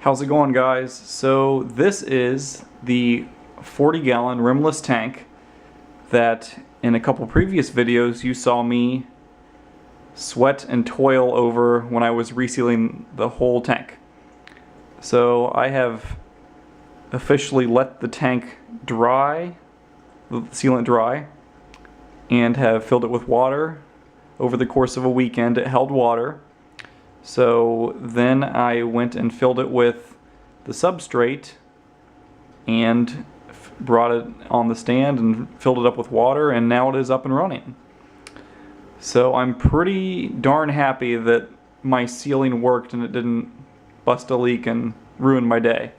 How's it going, guys? So this is the 40-gallon rimless tank that in a couple previous videos you saw me sweat and toil over when I was resealing the whole tank. So I have officially let the tank dry, the sealant dry, and have filled it with water. Over the course of a weekend it held water. So then I went and filled it with the substrate and brought it on the stand and filled it up with water, and now it is up and running. So I'm pretty darn happy that my sealing worked and it didn't bust a leak and ruin my day,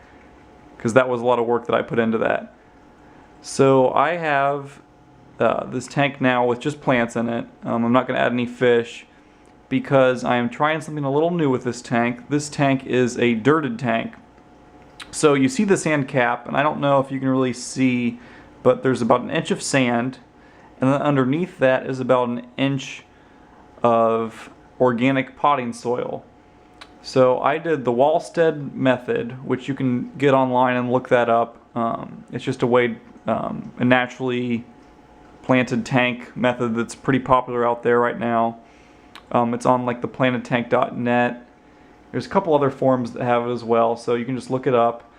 because that was a lot of work that I put into that. So I have this tank now with just plants in it. I'm not going to add any fish, because I am trying something a little new with this tank. This tank is a dirted tank. So you see the sand cap, and I don't know if you can really see, but there's about an inch of sand, and then underneath that is about an inch of organic potting soil. So I did the Wallstead method, which you can get online and look that up. It's just a naturally planted tank method that's pretty popular out there right now. It's on like the planedtank.net. There's a couple other forums that have it as well, so you can just look it up.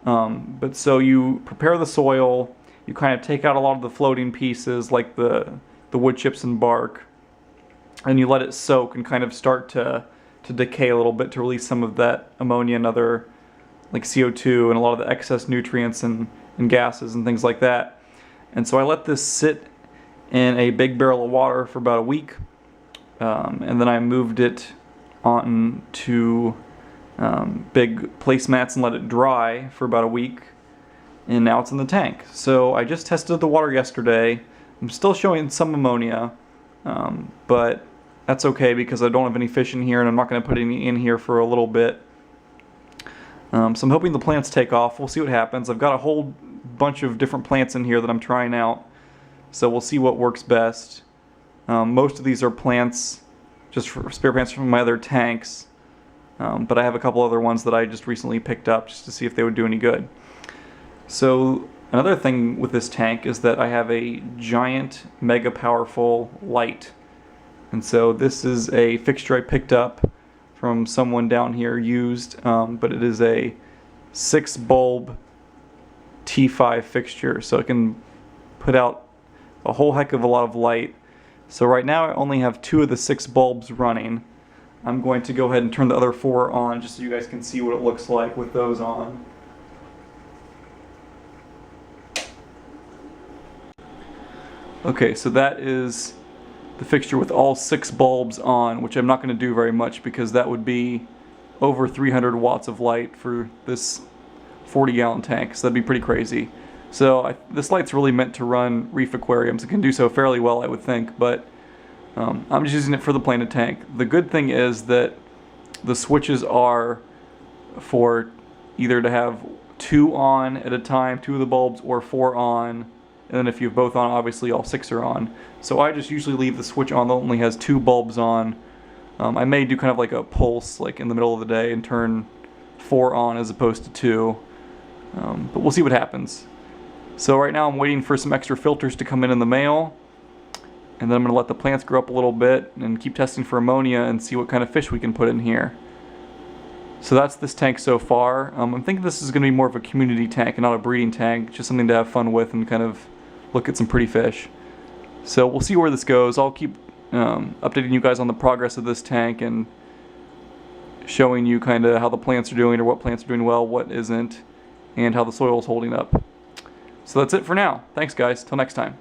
But so you prepare the soil, you kind of take out a lot of the floating pieces like the wood chips and bark, and you let it soak and kind of start to decay a little bit to release some of that ammonia and other like CO2 and a lot of the excess nutrients and gases and things like that. And so I let this sit in a big barrel of water for about a week. And then I moved it on to big placemats and let it dry for about a week, and now it's in the tank. So I just tested the water yesterday. I'm still showing some ammonia, but that's okay because I don't have any fish in here, and I'm not going to put any in here for a little bit. So I'm hoping the plants take off. We'll see what happens. I've got a whole bunch of different plants in here that I'm trying out, so we'll see what works best. Most of these are plants, just for spare plants from my other tanks, but I have a couple other ones that I just recently picked up just to see if they would do any good. So another thing with this tank is that I have a giant, mega powerful light. And so this is a fixture I picked up from someone down here used, but it is a 6-bulb T5 fixture, so it can put out a whole heck of a lot of light. So right now I only have 2 of the 6 bulbs running. I'm going to go ahead and turn the other 4 on just so you guys can see what it looks like with those on. Okay, so that is the fixture with all 6 bulbs on, which I'm not going to do very much because that would be over 300 watts of light for this 40-gallon tank, so that'd be pretty crazy. So this light's really meant to run reef aquariums. It can do so fairly well, I would think, but I'm just using it for the planted tank. The good thing is that the switches are for either to have 2 on at a time, 2 of the bulbs, or 4 on, and then if you have both on, obviously all 6 are on. So I just usually leave the switch on that only has 2 bulbs on. I may do kind of like a pulse like in the middle of the day and turn 4 on as opposed to 2, but we'll see what happens. So right now I'm waiting for some extra filters to come in the mail, and then I'm going to let the plants grow up a little bit and keep testing for ammonia and see what kind of fish we can put in here. So that's this tank so far. I'm thinking this is going to be more of a community tank and not a breeding tank, just something to have fun with and kind of look at some pretty fish. So we'll see where this goes. I'll keep updating you guys on the progress of this tank and showing you kind of how the plants are doing, or what plants are doing well, what isn't, and how the soil is holding up. So that's it for now. Thanks, guys. Till next time.